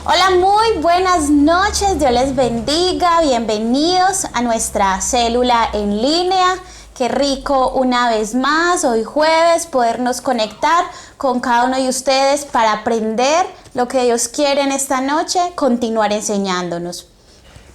Hola, muy buenas noches, Dios les bendiga, bienvenidos a nuestra célula en línea. Qué rico una vez más, hoy jueves, podernos conectar con cada uno de ustedes para aprender lo que Dios quiere en esta noche, continuar enseñándonos.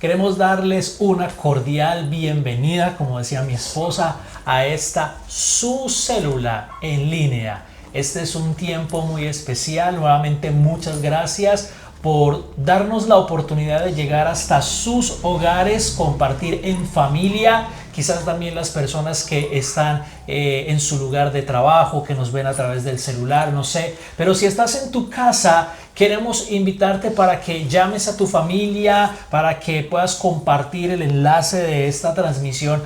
Queremos darles una cordial bienvenida, como decía mi esposa, a esta su célula en línea. Este es un tiempo muy especial. Nuevamente, muchas gracias por darnos la oportunidad de llegar hasta sus hogares, compartir en familia, quizás también las personas que están en su lugar de trabajo, que nos ven a través del celular, no sé, pero si estás en tu casa, queremos invitarte para que llames a tu familia, para que puedas compartir el enlace de esta transmisión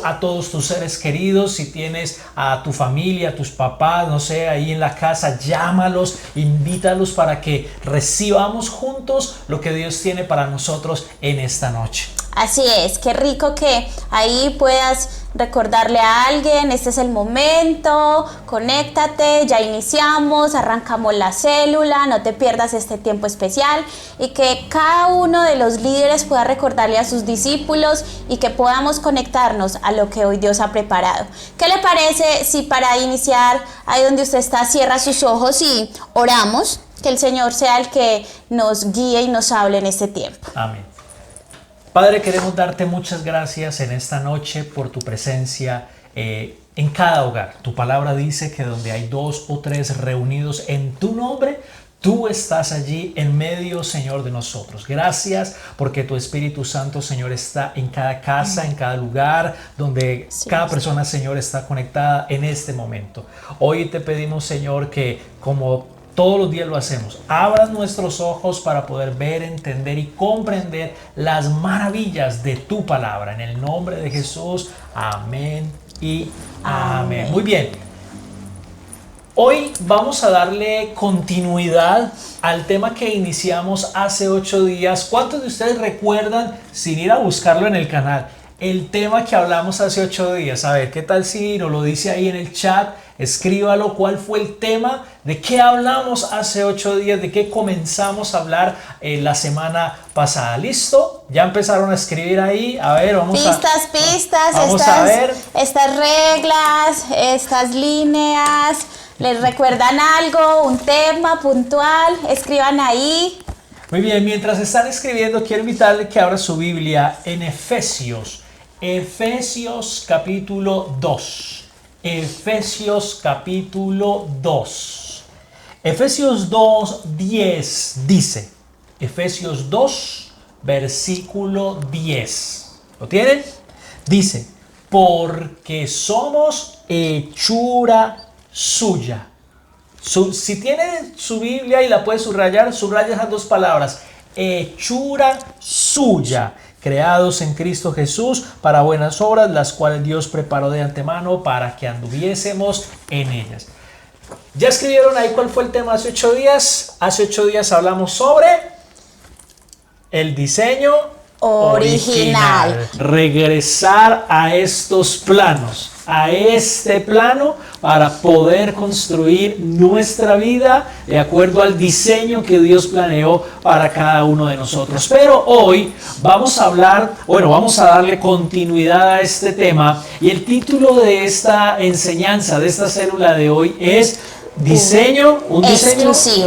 a todos tus seres queridos. Si tienes a tu familia, a tus papás, no sé, ahí en la casa, llámalos, invítalos para que recibamos juntos lo que Dios tiene para nosotros en esta noche. Así es, qué rico que ahí puedas recordarle a alguien, este es el momento, conéctate, ya iniciamos, arrancamos la célula, no te pierdas este tiempo especial y que cada uno de los líderes pueda recordarle a sus discípulos y que podamos conectarnos a lo que hoy Dios ha preparado. ¿Qué le parece si para iniciar, ahí donde usted está, cierra sus ojos y oramos? Que el Señor sea el que nos guíe y nos hable en este tiempo. Amén. Padre, queremos darte muchas gracias en esta noche por tu presencia en cada hogar. Tu palabra dice que donde hay 2 o 3 reunidos en tu nombre, tú estás allí en medio, Señor, de nosotros. Gracias porque tu Espíritu Santo, Señor, está en cada casa, en cada lugar, donde cada persona, Señor, está conectada en este momento. Hoy te pedimos, Señor, que como todos los días lo hacemos, abran nuestros ojos para poder ver, entender y comprender las maravillas de tu palabra. En el nombre de Jesús, amén y amén. Muy bien. Hoy vamos a darle continuidad al tema que iniciamos hace 8 días. ¿Cuántos de ustedes recuerdan, sin ir a buscarlo en el canal, el tema que hablamos hace 8 días? A ver, ¿qué tal si nos lo dice ahí en el chat? Escríbalo, ¿cuál fue el tema? ¿De qué hablamos hace 8 días? ¿De qué comenzamos a hablar la semana pasada? ¿Listo? ¿Ya empezaron a escribir ahí? A ver, vamos Pistas, vamos a ver. Estas reglas, estas líneas, ¿les recuerdan algo? ¿Un tema puntual? Escriban ahí. Muy bien, mientras están escribiendo, quiero invitarle que abra su Biblia en Efesios capítulo 2. Efesios capítulo 2. Efesios 2:10 dice, Efesios 2, versículo 10. ¿Lo tienen? Dice, porque somos hechura suya. Si tiene su Biblia y la puede subrayar, subraya esas 2 palabras, hechura suya, creados en Cristo Jesús para buenas obras, las cuales Dios preparó de antemano para que anduviésemos en ellas. ¿Ya escribieron ahí cuál fue el tema hace 8 días? Hace 8 días hablamos sobre el diseño original. Regresar a estos planos, a este plano, para poder construir nuestra vida de acuerdo al diseño que Dios planeó para cada uno de nosotros. Pero hoy vamos a vamos a darle continuidad a este tema, y el título de esta enseñanza, de esta célula de hoy es un diseño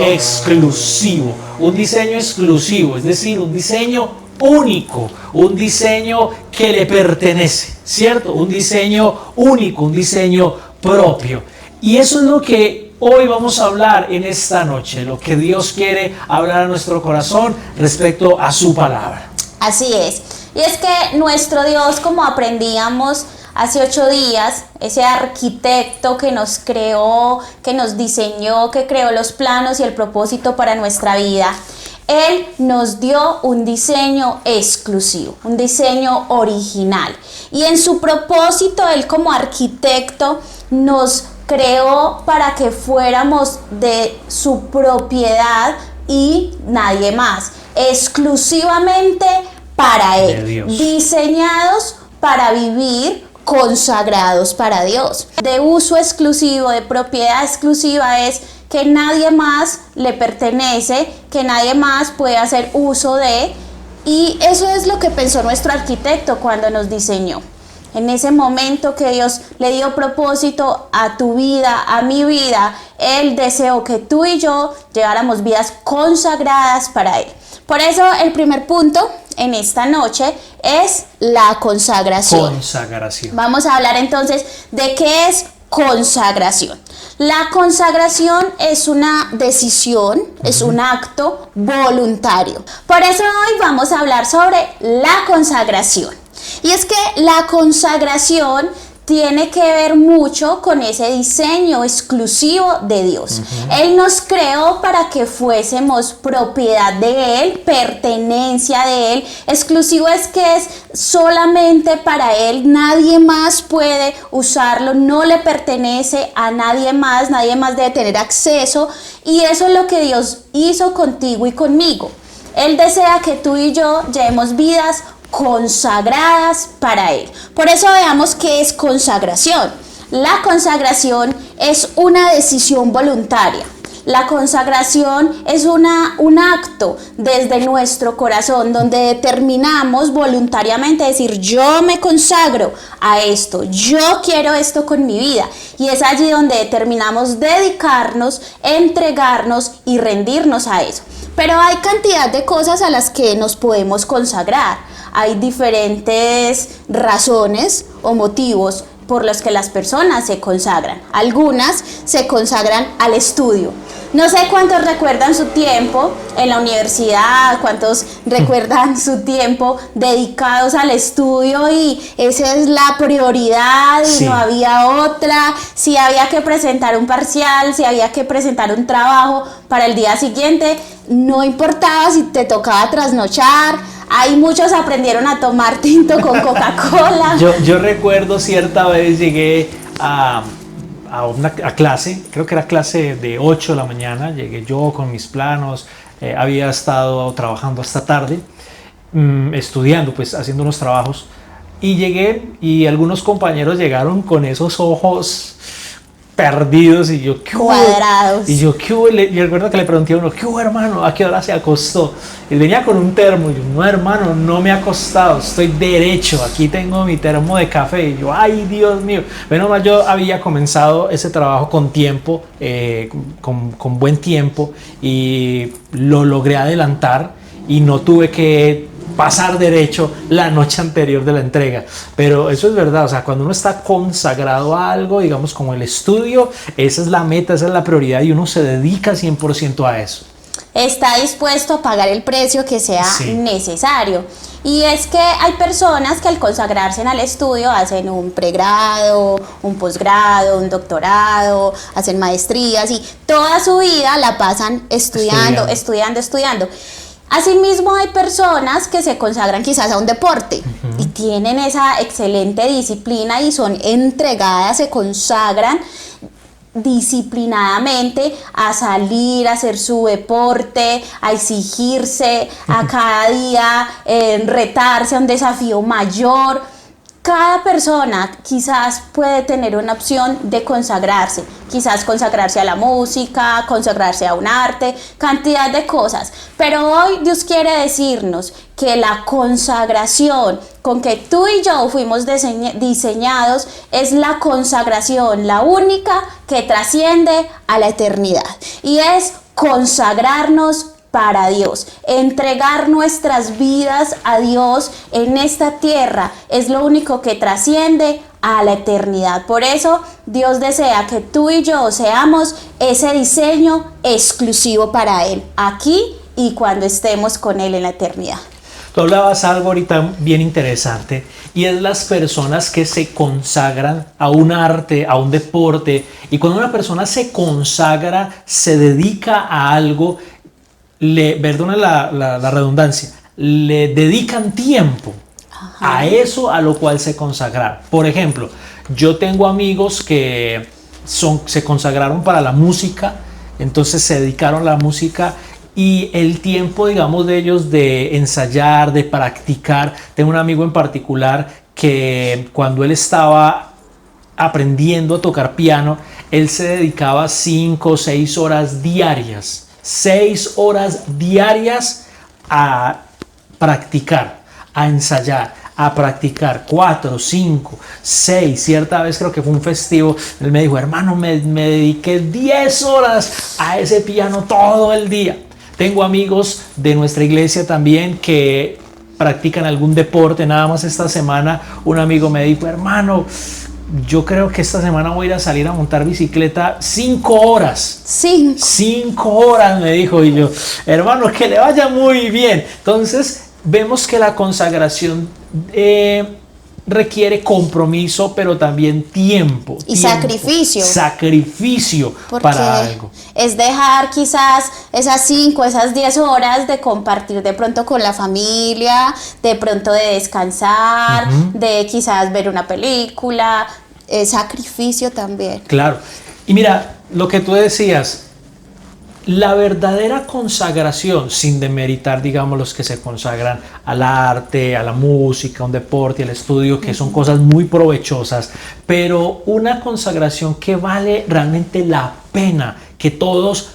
exclusivo. Un diseño exclusivo, es decir, un diseño único, un diseño que le pertenece, ¿cierto? Un diseño único, un diseño propio. Y eso es lo que hoy vamos a hablar en esta noche, lo que Dios quiere hablar a nuestro corazón respecto a su palabra. Así es. Y es que nuestro Dios, como aprendíamos hace 8 días, ese arquitecto que nos creó, que nos diseñó, que creó los planos y el propósito para nuestra vida, Él nos dio un diseño exclusivo, un diseño original. Y en su propósito, Él como arquitecto nos creó para que fuéramos de su propiedad y nadie más. Exclusivamente para Él. Diseñados para vivir consagrados para Dios. De uso exclusivo, de propiedad exclusiva es que nadie más le pertenece, que nadie más puede hacer uso de, y eso es lo que pensó nuestro arquitecto cuando nos diseñó. En ese momento que Dios le dio propósito a tu vida, a mi vida, Él deseó que tú y yo lleváramos vidas consagradas para Él. Por eso el primer punto en esta noche es la consagración. Consagración. Vamos a hablar entonces de qué es consagración. La consagración es una decisión, es un acto voluntario. Por eso hoy vamos a hablar sobre la consagración. Y es que la consagración tiene que ver mucho con ese diseño exclusivo de Dios. Él nos creó para que fuésemos propiedad de Él, pertenencia de Él. Exclusivo es que es solamente para Él, nadie más puede usarlo, no le pertenece a nadie más debe tener acceso, y eso es lo que Dios hizo contigo y conmigo. Él desea que tú y yo llevemos vidas consagradas para Él. Por eso veamos qué es consagración. La consagración es una decisión voluntaria. La consagración es un acto desde nuestro corazón donde determinamos voluntariamente decir: yo me consagro a esto, yo quiero esto con mi vida. Y es allí donde determinamos dedicarnos, entregarnos y rendirnos a eso. Pero hay cantidad de cosas a las que nos podemos consagrar. Hay diferentes razones o motivos por los que las personas se consagran. Algunas se consagran al estudio. No sé cuántos recuerdan su tiempo en la universidad, cuántos recuerdan su tiempo dedicados al estudio y esa es la prioridad y no había otra. Si había que presentar un parcial, si había que presentar un trabajo para el día siguiente, no importaba si te tocaba trasnochar. Ahí muchos aprendieron a tomar tinto con Coca-Cola. Yo recuerdo cierta vez llegué a clase, creo que era clase de 8 de la mañana, llegué yo con mis planos, había estado trabajando hasta tarde, estudiando, pues haciendo unos trabajos, y llegué y algunos compañeros llegaron con esos ojos perdidos y yo, ¿qué hubo? Cuadrados. Y yo, ¿qué hubo? Y recuerdo que le pregunté a uno, ¿qué hubo, hermano? ¿A qué hora se acostó? Y venía con un termo y yo, no, hermano, no me he acostado, estoy derecho, aquí tengo mi termo de café. Y yo, ay, Dios mío. Bueno, más yo había comenzado ese trabajo con tiempo, con buen tiempo, y lo logré adelantar y no tuve que pasar derecho la noche anterior de la entrega. Pero eso es verdad, o sea, cuando uno está consagrado a algo, digamos como el estudio, esa es la meta, esa es la prioridad y uno se dedica 100% a eso. Está dispuesto a pagar el precio que sea necesario. Y es que hay personas que al consagrarse al estudio hacen un pregrado, un posgrado, un doctorado, hacen maestrías y toda su vida la pasan estudiando. Asimismo, hay personas que se consagran quizás a un deporte y tienen esa excelente disciplina y son entregadas, se consagran disciplinadamente a salir, a hacer su deporte, a exigirse, a cada día retarse a un desafío mayor. Cada persona quizás puede tener una opción de consagrarse, quizás consagrarse a la música, consagrarse a un arte, cantidad de cosas. Pero hoy Dios quiere decirnos que la consagración con que tú y yo fuimos diseñados es la consagración, la única que trasciende a la eternidad. Y es consagrarnos para Dios, entregar nuestras vidas a Dios en esta tierra es lo único que trasciende a la eternidad. Por eso Dios desea que tú y yo seamos ese diseño exclusivo para Él, aquí y cuando estemos con Él en la eternidad. Tú hablabas algo ahorita bien interesante y es las personas que se consagran a un arte, a un deporte, y cuando una persona se consagra, se dedica a algo, perdona la redundancia, le dedican tiempo a eso a lo cual se consagraron. Por ejemplo, yo tengo amigos que se consagraron para la música, entonces se dedicaron a la música y el tiempo, digamos, de ellos de ensayar, de practicar. Tengo un amigo en particular que cuando él estaba aprendiendo a tocar piano, él se dedicaba 5 o 6 horas diarias, 6 horas diarias a practicar, a ensayar, a practicar 4, 5, 6. Cierta vez creo que fue un festivo, él me dijo, hermano, me dediqué 10 horas a ese piano todo el día. Tengo amigos de nuestra iglesia también que practican algún deporte. Nada más esta semana un amigo me dijo, hermano, yo creo que esta semana voy a ir a salir a montar bicicleta 5 horas. 5 horas, me dijo. Y yo, hermano, que le vaya muy bien. Entonces vemos que la consagración requiere compromiso, pero también tiempo. Sacrificio para algo. Es dejar quizás esas 5, esas 10 horas de compartir de pronto con la familia, de pronto de descansar, de quizás ver una película. Sacrificio también. Claro. Y mira, lo que tú decías, la verdadera consagración, sin demeritar, digamos, los que se consagran al arte, a la música, a un deporte, al estudio, que son cosas muy provechosas, pero una consagración que vale realmente la pena que todos,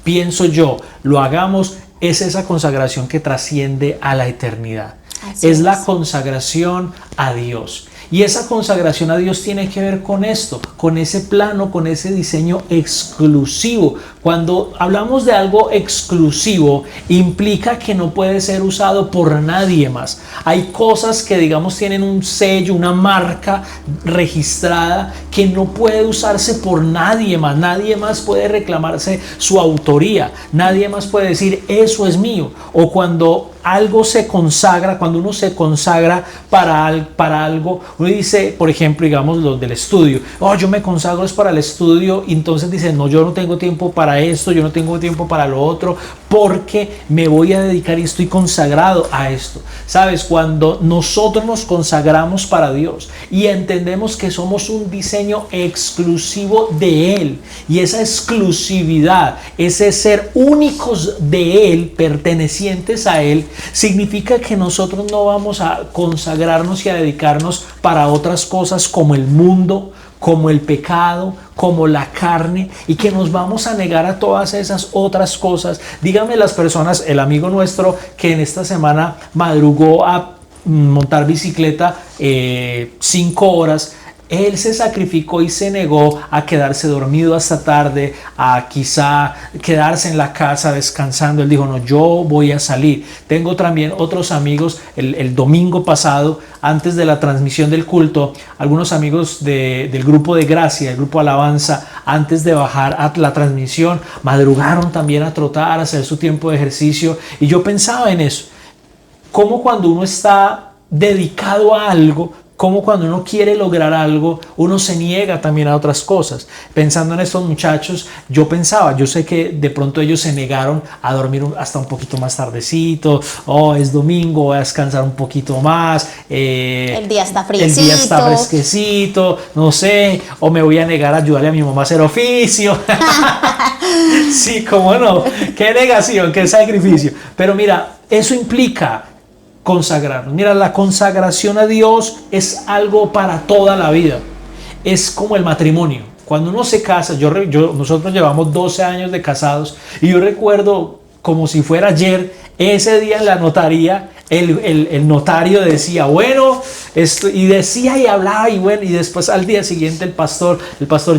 pienso yo, lo hagamos, es esa consagración que trasciende a la eternidad. Es la consagración a Dios. Y esa consagración a Dios tiene que ver con esto, con ese plano, con ese diseño exclusivo. Cuando hablamos de algo exclusivo, implica que no puede ser usado por nadie más. Hay cosas que, digamos, tienen un sello, una marca registrada que no puede usarse por nadie más. Nadie más puede reclamarse su autoría. Nadie más puede decir, eso es mío. O cuando algo se consagra, cuando uno se consagra para algo, uno dice, por ejemplo, digamos los del estudio, yo me consagro es para el estudio, y entonces dice, no, yo no tengo tiempo para esto, yo no tengo tiempo para lo otro, porque me voy a dedicar y estoy consagrado a esto. Sabes, cuando nosotros nos consagramos para Dios y entendemos que somos un diseño exclusivo de Él, y esa exclusividad, ese ser únicos de Él, pertenecientes a Él, significa que nosotros no vamos a consagrarnos y a dedicarnos para otras cosas como el mundo, como el pecado, como la carne, y que nos vamos a negar a todas esas otras cosas. Díganme las personas, el amigo nuestro que en esta semana madrugó a montar bicicleta 5 horas, él se sacrificó y se negó a quedarse dormido hasta tarde, a quizá quedarse en la casa descansando. Él dijo, no, yo voy a salir. Tengo también otros amigos, el domingo pasado, antes de la transmisión del culto, algunos amigos del grupo de Gracia, el grupo Alabanza, antes de bajar a la transmisión, madrugaron también a trotar, a hacer su tiempo de ejercicio. Y yo pensaba en eso, como cuando uno está dedicado a algo, como cuando uno quiere lograr algo, uno se niega también a otras cosas. Pensando en estos muchachos, yo pensaba, yo sé que de pronto ellos se negaron a dormir hasta un poquito más tardecito. Es domingo, voy a descansar un poquito más. El día está fresquecito, no sé. O me voy a negar a ayudarle a mi mamá a hacer oficio. Sí, cómo no. Qué negación, qué sacrificio. Pero mira, eso implica consagrarnos. Mira, la consagración a Dios es algo para toda la vida. Es como el matrimonio. Cuando uno se casa, nosotros llevamos 12 años de casados, y yo recuerdo como si fuera ayer, ese día en la notaría, el notario decía, bueno, esto, y decía y hablaba, y bueno, y después al día siguiente el pastor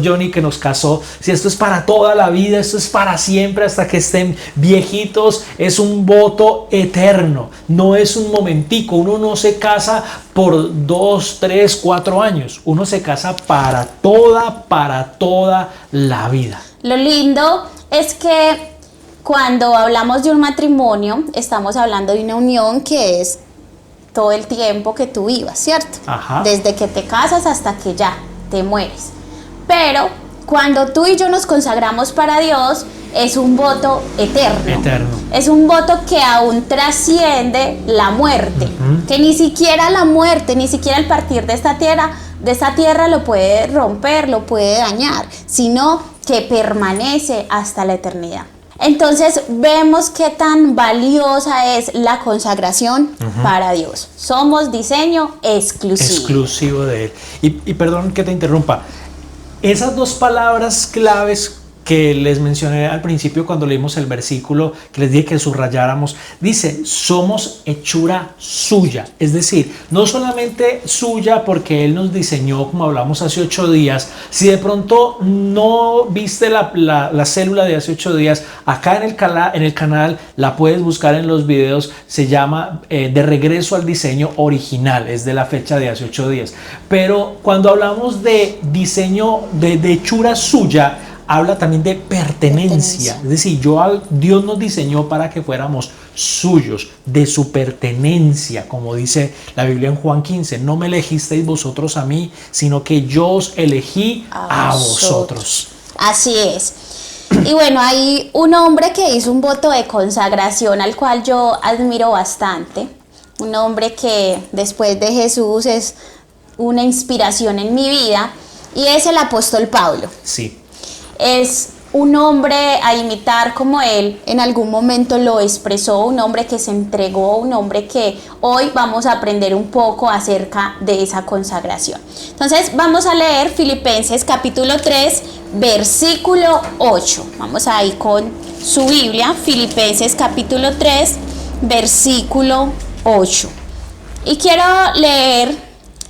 Johnny, que nos casó, si esto es para toda la vida, esto es para siempre, hasta que estén viejitos, es un voto eterno, no es un momentico. Uno no se casa por 2, 3, 4 años, uno se casa para toda la vida. Lo lindo es que cuando hablamos de un matrimonio, estamos hablando de una unión que es todo el tiempo que tú vivas, ¿cierto? Ajá. Desde que te casas hasta que ya te mueres. Pero cuando tú y yo nos consagramos para Dios, es un voto eterno. Es un voto que aún trasciende la muerte. Que ni siquiera la muerte, ni siquiera el partir de esta tierra lo puede romper, lo puede dañar, sino que permanece hasta la eternidad. Entonces vemos qué tan valiosa es la consagración para Dios. Somos diseño exclusivo De Él. Y perdón que te interrumpa. Esas dos palabras claves que les mencioné al principio cuando leímos el versículo, que les dije que subrayáramos, dice, somos hechura suya. Es decir, no solamente suya porque Él nos diseñó, como hablamos hace 8 días. Si de pronto no viste la célula de hace 8 días, acá en el canal la puedes buscar en los videos. Se llama De regreso al diseño original, es de la fecha de hace 8 días. Pero cuando hablamos de diseño, de hechura suya, habla también de pertenencia. Es decir, Dios nos diseñó para que fuéramos suyos, de su pertenencia, como dice la Biblia en Juan 15, no me elegisteis vosotros a mí, sino que yo os elegí a vosotros. Así es. Y bueno, hay un hombre que hizo un voto de consagración al cual yo admiro bastante, un hombre que después de Jesús es una inspiración en mi vida, y es el apóstol Pablo. Sí. Es un hombre a imitar como él en algún momento lo expresó, un hombre que se entregó, un hombre que hoy vamos a aprender un poco acerca de esa consagración. Entonces vamos a leer Filipenses capítulo 3, versículo 8. Vamos ahí con su Biblia, Filipenses capítulo 3, versículo 8. Y quiero leer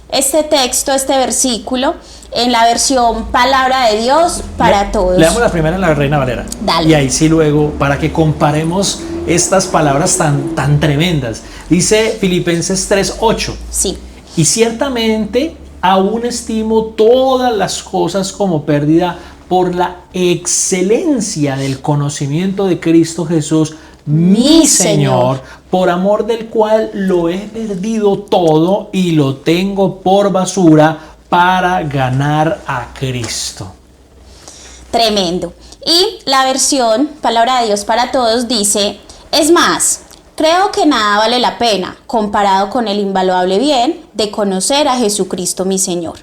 este texto, este versículo, en la versión Palabra de Dios para todos. Leamos la primera en la Reina Valera. Dale. Y ahí sí luego, para que comparemos estas palabras tan tremendas. Dice Filipenses 3:8. Sí. Y ciertamente aún estimo todas las cosas como pérdida por la excelencia del conocimiento de Cristo Jesús, mi Señor, por amor del cual lo he perdido todo y lo tengo por basura para ganar a Cristo. Tremendo. Y la versión Palabra de Dios para todos dice, es más, creo que nada vale la pena comparado con el invaluable bien de conocer a Jesucristo mi Señor.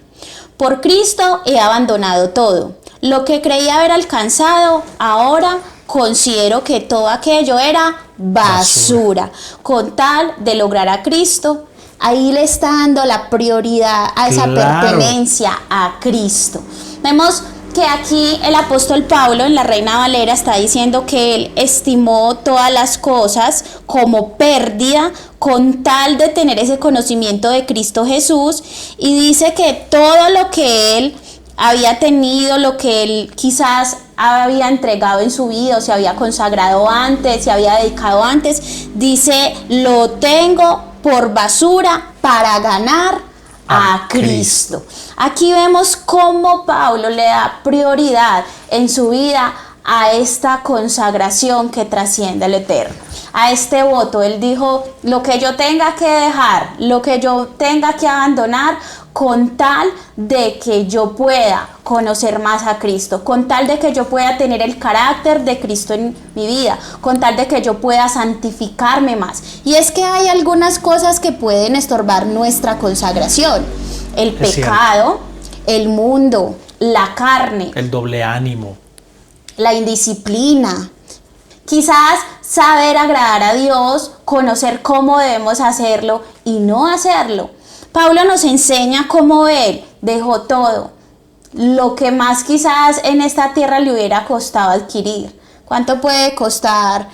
Por Cristo he abandonado todo. Lo que creía haber alcanzado, ahora considero que todo aquello era basura. Con tal de lograr a Cristo, ahí le está dando la prioridad a esa pertenencia a Cristo. Vemos que aquí el apóstol Pablo en la Reina Valera está diciendo que él estimó todas las cosas como pérdida con tal de tener ese conocimiento de Cristo Jesús, y dice que todo lo que él había tenido, lo que él quizás había entregado en su vida o se había consagrado antes, se había dedicado antes, dice, lo tengo por basura para ganar a Cristo. Aquí vemos cómo Pablo le da prioridad en su vida a esta consagración que trasciende el eterno, a este voto. Él dijo, lo que yo tenga que dejar, lo que yo tenga que abandonar, con tal de que yo pueda conocer más a Cristo, con tal de que yo pueda tener el carácter de Cristo en mi vida, con tal de que yo pueda santificarme más. Y es que hay algunas cosas que pueden estorbar nuestra consagración: el pecado, el mundo, la carne, el doble ánimo, la indisciplina, quizás saber agradar a Dios, conocer cómo debemos hacerlo y no hacerlo. Pablo nos enseña cómo él dejó todo, lo que más quizás en esta tierra le hubiera costado adquirir. ¿Cuánto puede costar,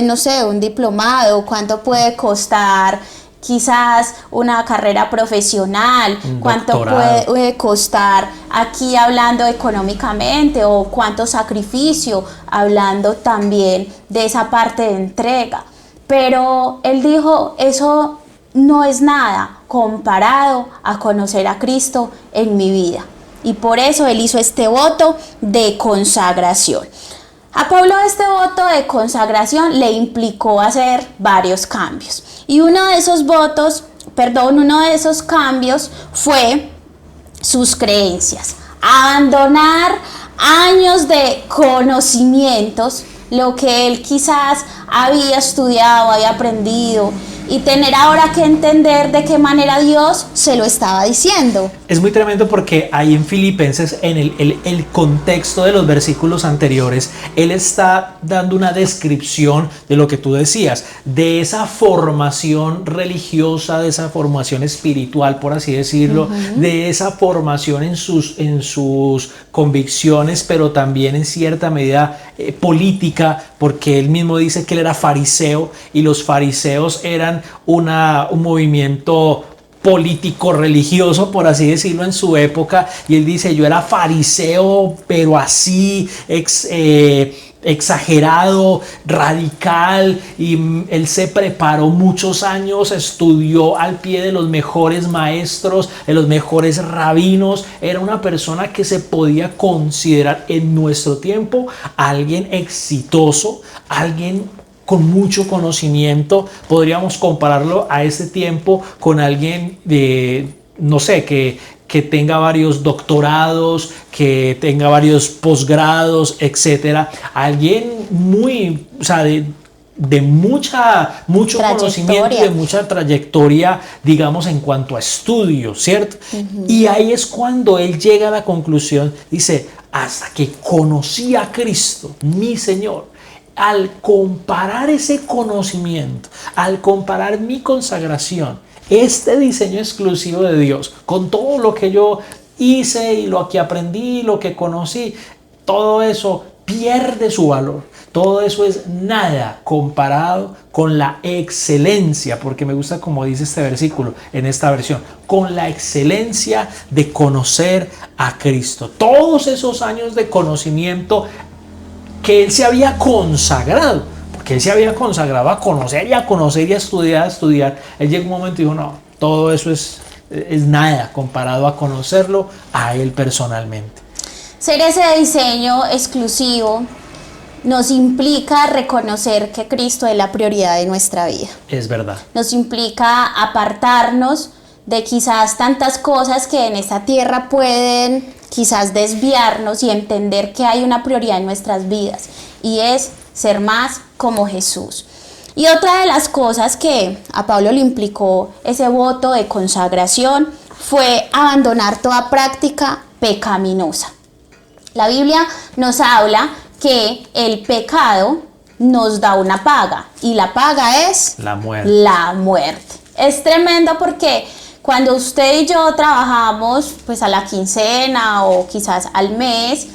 no sé, un diplomado? ¿Cuánto puede costar quizás una carrera profesional? ¿Cuánto puede costar aquí hablando económicamente? ¿O cuánto sacrificio hablando también de esa parte de entrega? Pero él dijo, eso no es nada comparado a conocer a Cristo en mi vida. Y por eso él hizo este voto de consagración. A Pablo este voto de consagración le implicó hacer varios cambios. Y uno de esos cambios fue sus creencias. Abandonar años de conocimientos, lo que él quizás había estudiado, había aprendido, y tener ahora que entender de qué manera Dios se lo estaba diciendo. Es muy tremendo porque ahí en Filipenses, en el contexto de los versículos anteriores, él está dando una descripción de lo que tú decías, de esa formación religiosa, de esa formación espiritual, por así decirlo, de esa formación en sus convicciones, pero también en cierta medida política, porque él mismo dice que él era fariseo y los fariseos eran un movimiento político religioso, por así decirlo, en su época, y él dice: yo era fariseo, pero así exagerado, radical, y él se preparó muchos años, estudió al pie de los mejores maestros, de los mejores rabinos. Era una persona que se podía considerar en nuestro tiempo alguien exitoso, alguien con mucho conocimiento. Podríamos compararlo a este tiempo con alguien de, no sé, que tenga varios doctorados, que tenga varios posgrados, etcétera. Alguien muy, o sea, de mucho conocimiento y de mucha trayectoria, digamos, en cuanto a estudios, ¿cierto? Y ahí es cuando él llega a la conclusión, dice: hasta que conocí a Cristo, mi Señor. Al comparar ese conocimiento, al comparar mi consagración, este diseño exclusivo de Dios, con todo lo que yo hice y lo que aprendí, lo que conocí, todo eso pierde su valor. Todo eso es nada comparado con la excelencia, porque me gusta como dice este versículo en esta versión, con la excelencia de conocer a Cristo. Todos esos años de conocimiento que él se había consagrado, porque él se había consagrado a conocer y a estudiar. Él llegó un momento y dijo: no, todo eso es nada comparado a conocerlo a él personalmente. Ser ese diseño exclusivo nos implica reconocer que Cristo es la prioridad de nuestra vida. Es verdad. Nos implica apartarnos de quizás tantas cosas que en esta tierra pueden quizás desviarnos y entender que hay una prioridad en nuestras vidas, y es ser más como Jesús. Y otra de las cosas que a Pablo le implicó ese voto de consagración fue abandonar toda práctica pecaminosa. La Biblia nos habla que el pecado nos da una paga, y la paga es la muerte. La muerte. Es tremendo porque cuando usted y yo trabajamos pues a la quincena o quizás al mes,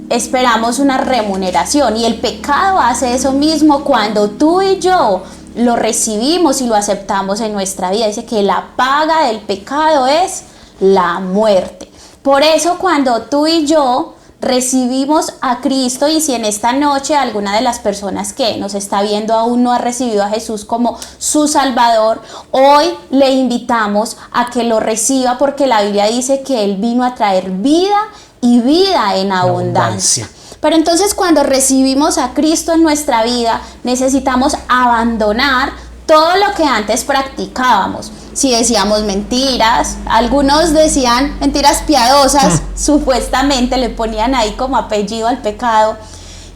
esperamos una remuneración, y el pecado hace eso mismo cuando tú y yo lo recibimos y lo aceptamos en nuestra vida. Dice que la paga del pecado es la muerte. Por eso cuando tú y yo recibimos a Cristo, y si en esta noche alguna de las personas que nos está viendo aún no ha recibido a Jesús como su Salvador, hoy le invitamos a que lo reciba, porque la Biblia dice que Él vino a traer vida y vida en abundancia. Pero entonces cuando recibimos a Cristo en nuestra vida, necesitamos abandonar todo lo que antes practicábamos. Si decíamos mentiras, algunos decían mentiras piadosas, supuestamente le ponían ahí como apellido al pecado.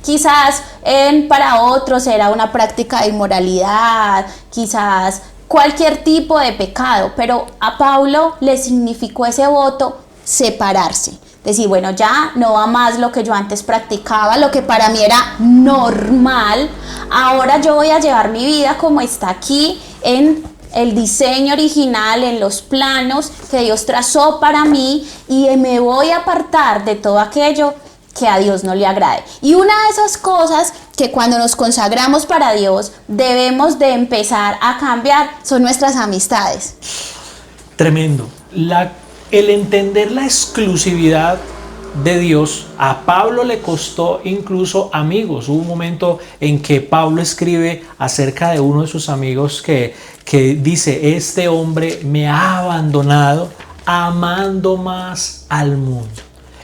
Quizás para otros era una práctica de inmoralidad, quizás cualquier tipo de pecado, pero a Pablo le significó ese voto separarse. Decir, bueno, ya no va más lo que yo antes practicaba, lo que para mí era normal. Ahora yo voy a llevar mi vida como está aquí en el diseño original, en los planos que Dios trazó para mí, y me voy a apartar de todo aquello que a Dios no le agrade. Y una de esas cosas que cuando nos consagramos para Dios debemos de empezar a cambiar son nuestras amistades. Tremendo. El entender la exclusividad de Dios, a Pablo le costó incluso amigos. Hubo un momento en que Pablo escribe acerca de uno de sus amigos que dice: este hombre me ha abandonado amando más al mundo.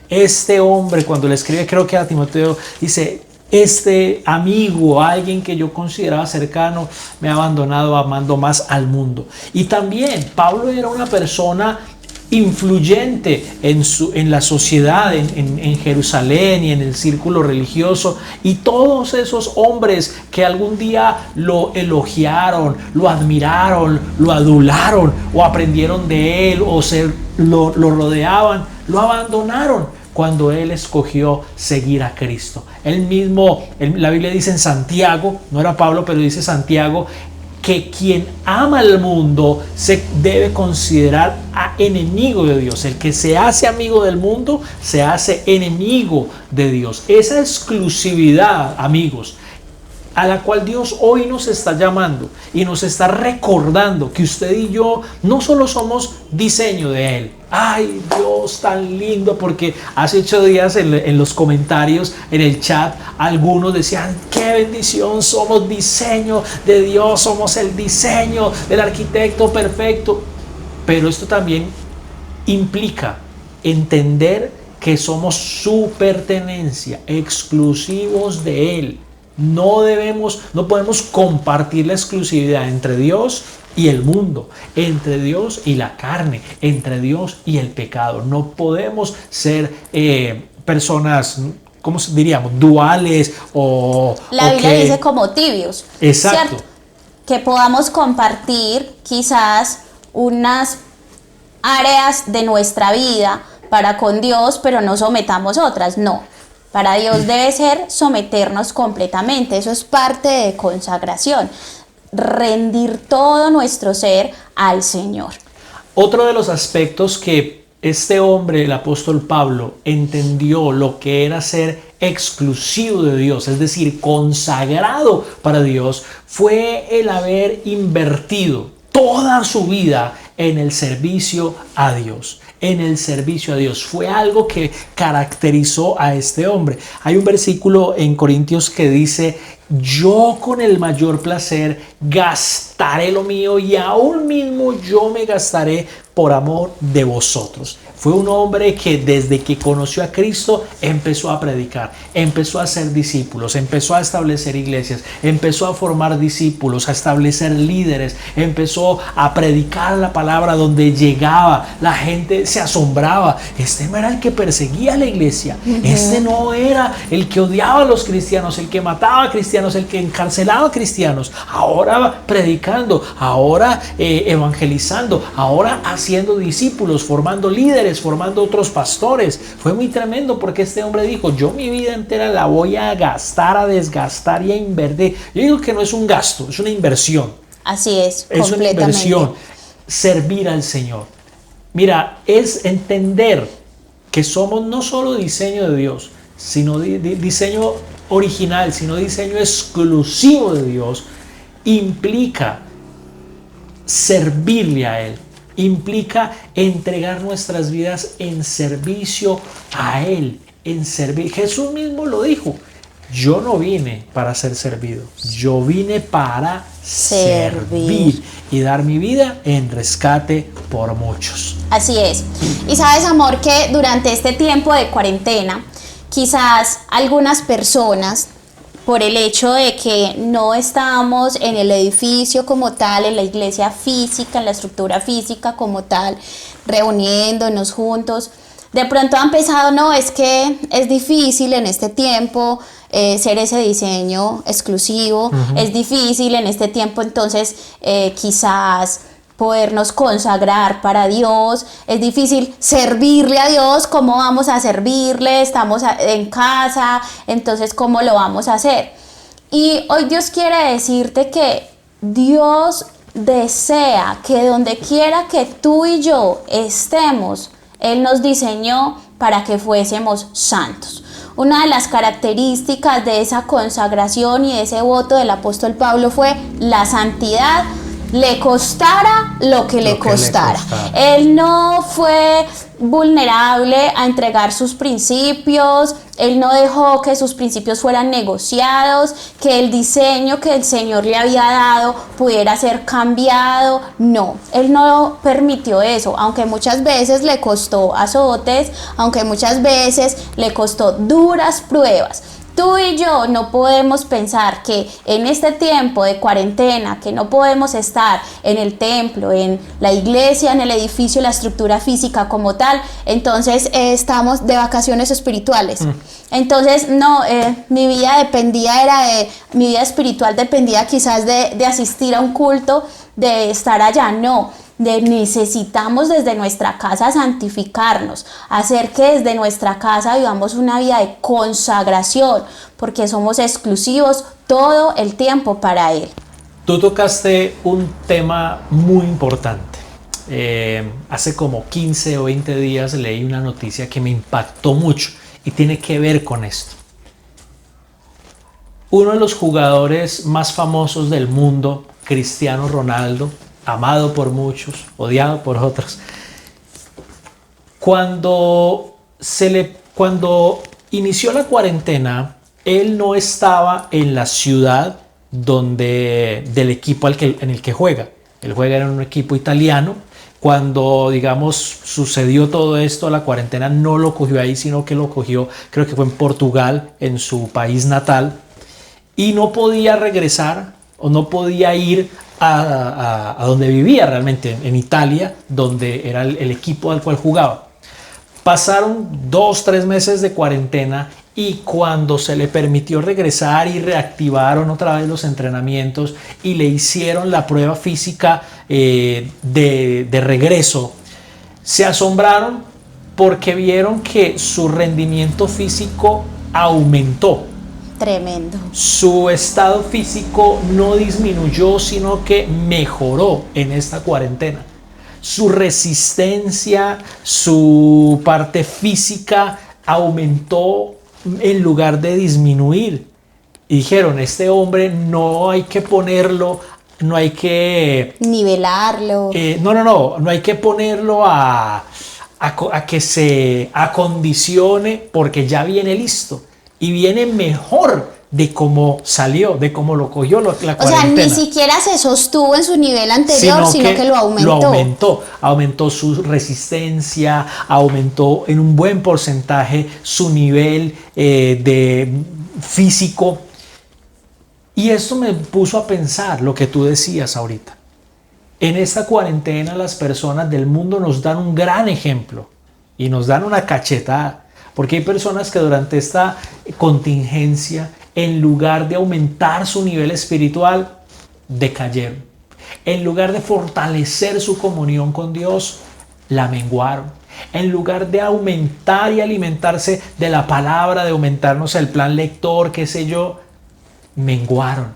Este hombre, cuando le escribe, creo que a Timoteo, dice: este amigo, alguien que yo consideraba cercano, me ha abandonado amando más al mundo. Y también Pablo era una persona influyente en la sociedad, en Jerusalén y en el círculo religioso, y todos esos hombres que algún día lo elogiaron, lo admiraron, lo adularon o aprendieron de él o lo rodeaban, lo abandonaron cuando él escogió seguir a Cristo. Él mismo, la Biblia dice en Santiago, no era Pablo, pero dice Santiago, que quien ama al mundo se debe considerar enemigo de Dios. El que se hace amigo del mundo se hace enemigo de Dios. Esa exclusividad, amigos, a la cual Dios hoy nos está llamando y nos está recordando que usted y yo no solo somos diseño de Él. Ay, Dios tan lindo, porque hace 8 días en los comentarios, en el chat, algunos decían, qué bendición, somos diseño de Dios, somos el diseño del arquitecto perfecto. Pero esto también implica entender que somos su pertenencia, exclusivos de Él. No podemos compartir la exclusividad entre Dios y el mundo, entre Dios y la carne, entre Dios y el pecado. No podemos ser personas, ¿cómo diríamos? Duales o... La Biblia dice como tibios. Exacto. ¿Cierto? Que podamos compartir quizás unas áreas de nuestra vida para con Dios, pero no sometamos otras, no. Para Dios debe ser someternos completamente, eso es parte de consagración, rendir todo nuestro ser al Señor. Otro de los aspectos que este hombre, el apóstol Pablo, entendió lo que era ser exclusivo de Dios, es decir, consagrado para Dios, fue el haber invertido toda su vida en el servicio a Dios. En el servicio a Dios. Fue algo que caracterizó a este hombre. Hay un versículo en Corintios que dice, yo con el mayor placer gastaré lo mío y aún mismo yo me gastaré por amor de vosotros. Fue un hombre que desde que conoció a Cristo empezó a predicar, empezó a hacer discípulos, empezó a establecer iglesias, empezó a formar discípulos, a establecer líderes, empezó a predicar la palabra donde llegaba. La gente se asombraba. Este no era el que perseguía a la iglesia, este no era el que odiaba a los cristianos, el que mataba a cristianos, el que encarcelaba a cristianos. Ahora predicando, ahora evangelizando, ahora haciendo discípulos, formando líderes, formando otros pastores. Fue muy tremendo porque este hombre dijo, yo mi vida entera la voy a gastar, a desgastar y a invertir. Yo digo que no es un gasto, es una inversión. Así es, es una inversión. Servir al Señor. Mira, es entender que somos no solo diseño de Dios, sino diseño original, sino diseño exclusivo de Dios. Implica servirle a Él. Implica entregar nuestras vidas en servicio a Él, en servir. Jesús mismo lo dijo, yo no vine para ser servido, yo vine para servir y dar mi vida en rescate por muchos. Así es. Y sabes, amor, que durante este tiempo de cuarentena, quizás algunas personas, por el hecho de que no estamos en el edificio como tal, en la iglesia física, en la estructura física como tal, reuniéndonos juntos, de pronto han pensado, no, es que es difícil en este tiempo ser ese diseño exclusivo, es difícil en este tiempo entonces quizás podernos consagrar para Dios, es difícil servirle a Dios, ¿cómo vamos a servirle? Estamos en casa, entonces ¿cómo lo vamos a hacer? Y hoy Dios quiere decirte que Dios desea que donde quiera que tú y yo estemos, Él nos diseñó para que fuésemos santos. Una de las características de esa consagración y de ese voto del apóstol Pablo fue la santidad, le costara lo que le costara. Él no fue vulnerable a entregar sus principios, él no dejó que sus principios fueran negociados, que el diseño que el Señor le había dado pudiera ser cambiado. No, él no permitió eso, aunque muchas veces le costó azotes, aunque muchas veces le costó duras pruebas. Tú y yo no podemos pensar que en este tiempo de cuarentena, que no podemos estar en el templo, en la iglesia, en el edificio, la estructura física como tal, entonces estamos de vacaciones espirituales. Entonces, no, mi vida mi vida espiritual dependía quizás de asistir a un culto, de estar allá, no. Necesitamos desde nuestra casa santificarnos, hacer que desde nuestra casa vivamos una vida de consagración, porque somos exclusivos todo el tiempo para Él. Tú tocaste un tema muy importante. Hace como 15 o 20 días leí una noticia que me impactó mucho y tiene que ver con esto. Uno de los jugadores más famosos del mundo, Cristiano Ronaldo, amado por muchos, odiado por otros, cuando inició la cuarentena, él no estaba en la ciudad del equipo en el que juega. Él juega en un equipo italiano. Cuando, digamos, sucedió todo esto, la cuarentena no lo cogió ahí, sino que lo cogió, creo que fue en Portugal, en su país natal, y no podía regresar o no podía ir a donde vivía realmente, en Italia, donde era el equipo al cual jugaba. Pasaron 2-3 meses de cuarentena y cuando se le permitió regresar y reactivaron otra vez los entrenamientos y le hicieron la prueba física de regreso, se asombraron porque vieron que su rendimiento físico aumentó. Tremendo. Su estado físico no disminuyó, sino que mejoró en esta cuarentena. Su resistencia, su parte física aumentó en lugar de disminuir. Y dijeron, este hombre no hay que ponerlo, no hay que nivelarlo. No hay que ponerlo a que se acondicione, porque ya viene listo. Y viene mejor de cómo salió, de cómo lo cogió la cuarentena. O sea, ni siquiera se sostuvo en su nivel anterior, sino que lo aumentó. Aumentó su resistencia, aumentó en un buen porcentaje su nivel de físico. Y esto me puso a pensar lo que tú decías ahorita. En esta cuarentena las personas del mundo nos dan un gran ejemplo y nos dan una cachetada. Porque hay personas que durante esta contingencia, en lugar de aumentar su nivel espiritual, decayeron. En lugar de fortalecer su comunión con Dios, la menguaron. En lugar de aumentar y alimentarse de la palabra, de aumentarnos el plan lector, qué sé yo, menguaron.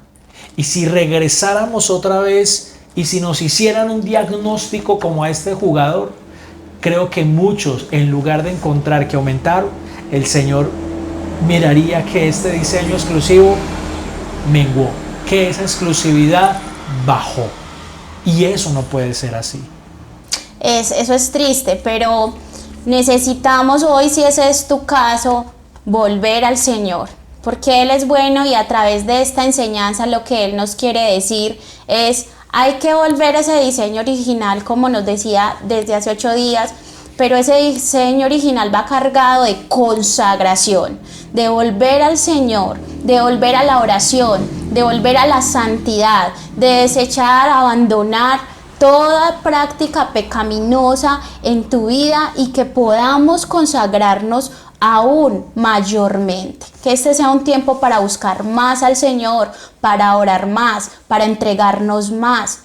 Y si regresáramos otra vez y si nos hicieran un diagnóstico como a este jugador, creo que muchos, en lugar de encontrar que aumentaron, el Señor miraría que este diseño exclusivo menguó, que esa exclusividad bajó. Y eso no puede ser así. Eso es triste, pero necesitamos hoy, si ese es tu caso, volver al Señor, porque Él es bueno y a través de esta enseñanza lo que Él nos quiere decir es: hay que volver a ese diseño original, como nos decía desde hace 8 días, pero ese diseño original va cargado de consagración, de volver al Señor, de volver a la oración, de volver a la santidad, de desechar, abandonar toda práctica pecaminosa en tu vida y que podamos consagrarnos aún mayormente. Que este sea un tiempo para buscar más al Señor, para orar más, para entregarnos más.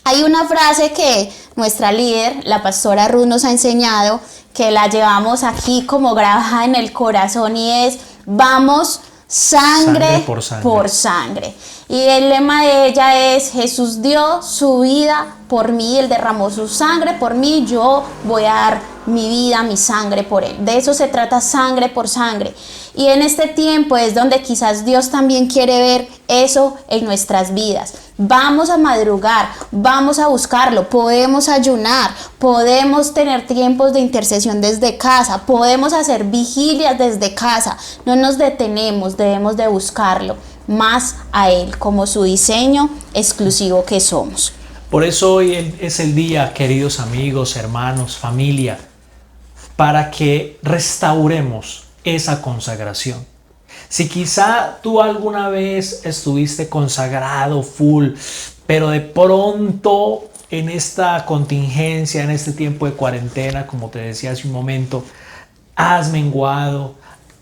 Hay una frase que nuestra líder, la pastora Ruth, nos ha enseñado, que la llevamos aquí como grabada en el corazón, y es: vamos sangre por sangre. Y el lema de ella es: Jesús dio su vida por mí, Él derramó su sangre por mí, yo voy a dar mi vida, mi sangre por Él. De eso se trata, sangre por sangre. Y en este tiempo es donde quizás Dios también quiere ver eso en nuestras vidas. Vamos a madrugar, vamos a buscarlo, podemos ayunar, podemos tener tiempos de intercesión desde casa, podemos hacer vigilias desde casa. No nos detenemos, debemos de buscarlo más a Él como su diseño exclusivo que somos. Por eso hoy es el día, queridos amigos, hermanos, familia, para que restauremos esa consagración. Si quizá tú alguna vez estuviste consagrado full, pero de pronto en esta contingencia, en este tiempo de cuarentena, como te decía hace un momento, has menguado,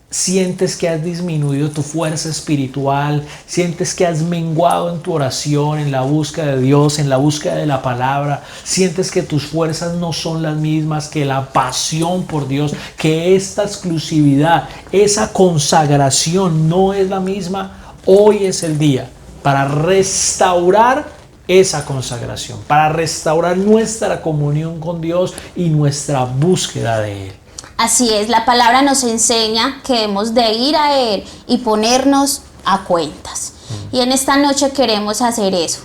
sientes que has disminuido tu fuerza espiritual, sientes que has menguado en tu oración, en la búsqueda de Dios, en la búsqueda de la palabra, sientes que tus fuerzas no son las mismas, que la pasión por Dios, que esta exclusividad, esa consagración no es la misma. Hoy es el día para restaurar esa consagración, para restaurar nuestra comunión con Dios y nuestra búsqueda de Él. Así es, la palabra nos enseña que hemos de ir a Él y ponernos a cuentas. Y en esta noche queremos hacer eso.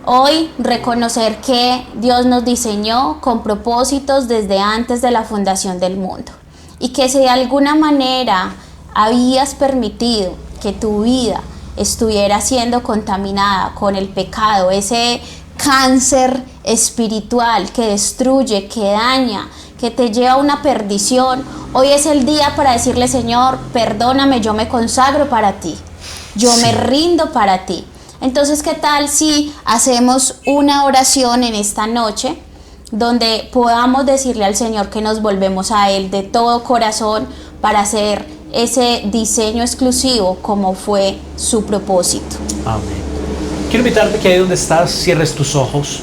Hoy reconocer que Dios nos diseñó con propósitos desde antes de la fundación del mundo. Y que si de alguna manera habías permitido que tu vida estuviera siendo contaminada con el pecado, ese cáncer espiritual que destruye, que daña, que te lleva a una perdición, hoy es el día para decirle: Señor, perdóname, yo me consagro para ti, yo me rindo para ti. Entonces, ¿qué tal si hacemos una oración en esta noche donde podamos decirle al Señor que nos volvemos a Él de todo corazón para hacer ese diseño exclusivo como fue su propósito? Amén. Quiero invitarte que ahí donde estás cierres tus ojos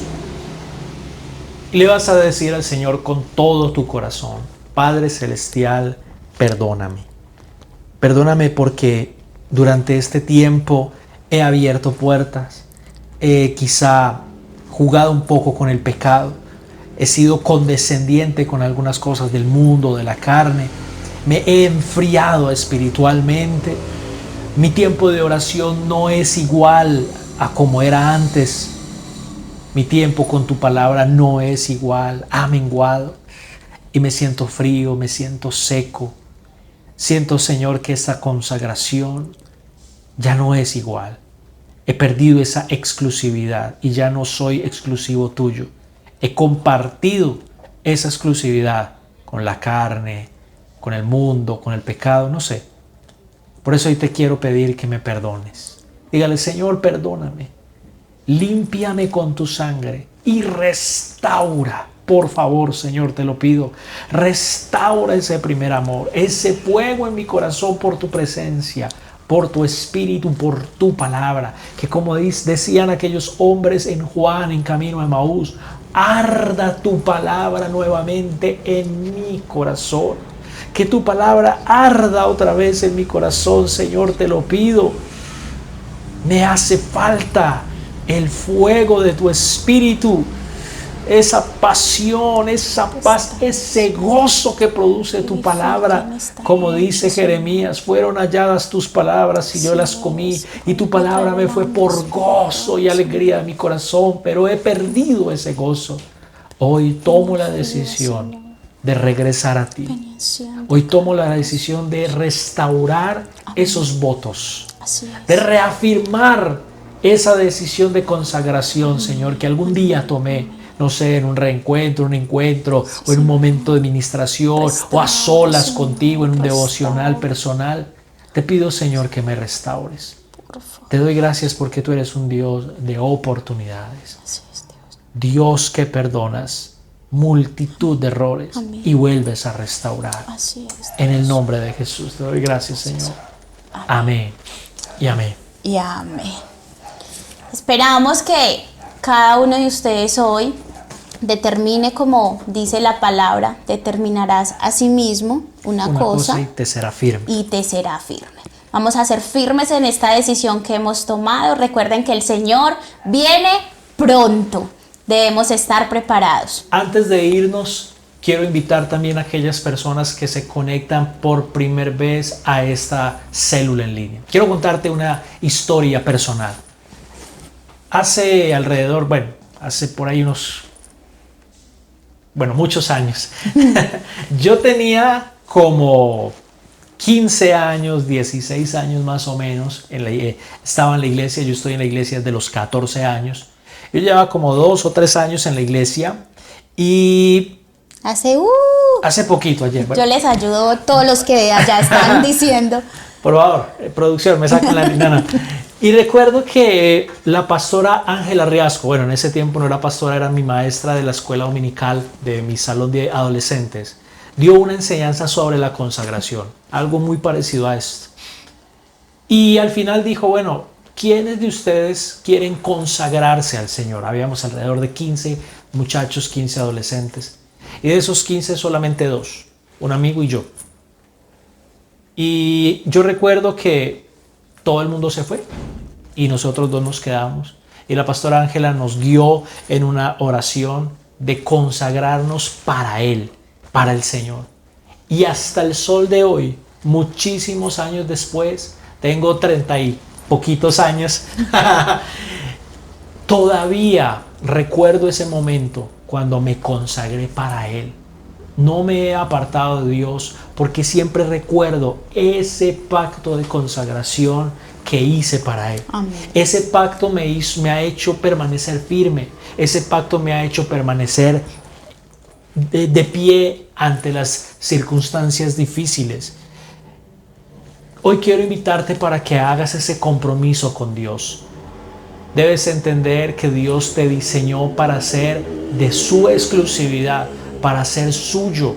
y le vas a decir al Señor con todo tu corazón: Padre Celestial, perdóname. Perdóname porque durante este tiempo he abierto puertas, he quizá jugado un poco con el pecado, he sido condescendiente con algunas cosas del mundo, de la carne, me he enfriado espiritualmente, mi tiempo de oración no es igual a como era antes, mi tiempo con tu palabra no es igual, ha menguado y me siento frío, me siento seco. Siento, Señor, que esta consagración ya no es igual. He perdido esa exclusividad y ya no soy exclusivo tuyo. He compartido esa exclusividad con la carne, con el mundo, con el pecado, no sé. Por eso hoy te quiero pedir que me perdones. Dígale: Señor, perdóname. Límpiame con tu sangre y restaura. Por favor, Señor, te lo pido. Restaura ese primer amor, ese fuego en mi corazón por tu presencia, por tu espíritu, por tu palabra. Que como decían aquellos hombres en Juan, en camino a Emaús, arda tu palabra nuevamente en mi corazón. Que tu palabra arda otra vez en mi corazón, Señor, te lo pido. Me hace falta el fuego de tu espíritu, esa pasión, esa paz, ese gozo que produce tu palabra. Como dice Jeremías: fueron halladas tus palabras y yo las comí, y tu palabra me fue por gozo y alegría de mi corazón, pero he perdido ese gozo. Hoy tomo la decisión de regresar a ti. Hoy tomo la decisión de restaurar esos votos, de reafirmar esa decisión de consagración, Señor, que algún día tomé. No sé, en un reencuentro, un encuentro, o en un momento de ministración, o a solas contigo en un devocional personal. Te pido, Señor, que me restaures. Te doy gracias porque tú eres un Dios de oportunidades. Dios que perdonas multitud de errores y vuelves a restaurar. En el nombre de Jesús te doy gracias, Señor. Amén y amén. Y amén. Esperamos que cada uno de ustedes hoy determine, como dice la palabra, determinarás a sí mismo una cosa y te será firme. Y te será firme. Vamos a ser firmes en esta decisión que hemos tomado. Recuerden que el Señor viene pronto. Debemos estar preparados. Antes de irnos, quiero invitar también a aquellas personas que se conectan por primera vez a esta célula en línea. Quiero contarte una historia personal. Hace alrededor, hace por ahí muchos años. Yo tenía como 15 años, 16 años más o menos. Estaba en la iglesia, yo estoy en la iglesia desde los 14 años. Yo llevaba como 2 o 3 años en la iglesia y... Hace poquito ayer. Yo les ayudo, todos los que allá están diciendo. Por favor, producción, me sacan la no. Y recuerdo que la pastora Ángela Riasco, bueno, en ese tiempo no era pastora, era mi maestra de la escuela dominical de mi salón de adolescentes, dio una enseñanza sobre la consagración, algo muy parecido a esto. Y al final dijo, bueno, ¿quiénes de ustedes quieren consagrarse al Señor? Habíamos alrededor de 15 muchachos, 15 adolescentes. Y de esos 15 solamente 2, un amigo y yo. Y yo recuerdo que todo el mundo se fue y nosotros 2 nos quedamos. Y la pastora Ángela nos guió en una oración de consagrarnos para Él, para el Señor. Y hasta el sol de hoy, muchísimos años después, tengo 30 y poquitos años, todavía recuerdo ese momento cuando me consagré para Él. No me he apartado de Dios porque siempre recuerdo ese pacto de consagración que hice para Él. Amén. Ese pacto me ha hecho permanecer firme. Ese pacto me ha hecho permanecer de pie ante las circunstancias difíciles. Hoy quiero invitarte para que hagas ese compromiso con Dios. Debes entender que Dios te diseñó para ser de su exclusividad, para ser suyo.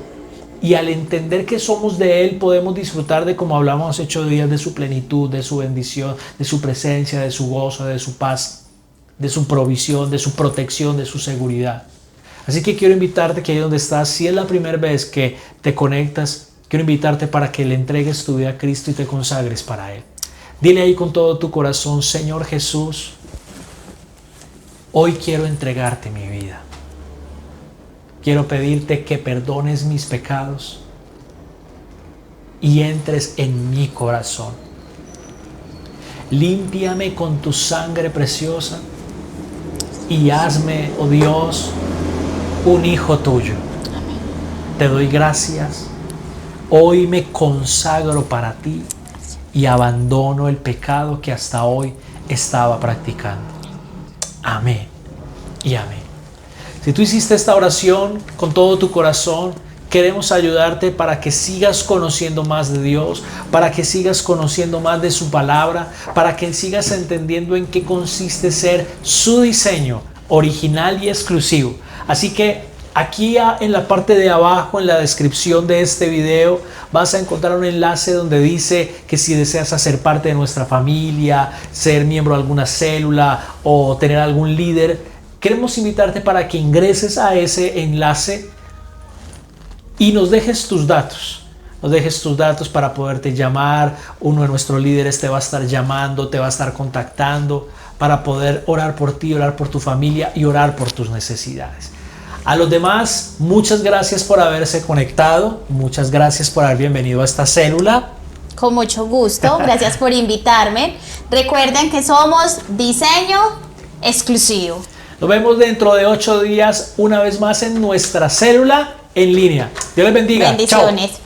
Y al entender que somos de Él, podemos disfrutar de, como hablamos hace 8 días, de su plenitud, de su bendición, de su presencia, de su gozo, de su paz, de su provisión, de su protección, de su seguridad. Así que quiero invitarte que ahí donde estás, si es la primera vez que te conectas, quiero invitarte para que le entregues tu vida a Cristo y te consagres para Él. Dile ahí con todo tu corazón, Señor Jesús, hoy quiero entregarte mi vida. Quiero pedirte que perdones mis pecados y entres en mi corazón. Límpiame con tu sangre preciosa y hazme, oh Dios, un hijo tuyo. Te doy gracias. Hoy me consagro para ti y abandono el pecado que hasta hoy estaba practicando. Amén y amén. Si tú hiciste esta oración con todo tu corazón, queremos ayudarte para que sigas conociendo más de Dios, para que sigas conociendo más de su palabra, para que sigas entendiendo en qué consiste ser su diseño original y exclusivo. Así que aquí en la parte de abajo, en la descripción de este video, vas a encontrar un enlace donde dice que si deseas hacer parte de nuestra familia, ser miembro de alguna célula o tener algún líder, queremos invitarte para que ingreses a ese enlace y nos dejes tus datos. Nos dejes tus datos para poderte llamar. Uno de nuestros líderes te va a estar llamando, te va a estar contactando para poder orar por ti, orar por tu familia y orar por tus necesidades. A los demás, muchas gracias por haberse conectado. Muchas gracias por haber bienvenido a esta célula. Con mucho gusto. Gracias por invitarme. Recuerden que somos diseño exclusivo. Nos vemos dentro de 8 días una vez más en nuestra célula en línea. Dios les bendiga. Bendiciones. Chao.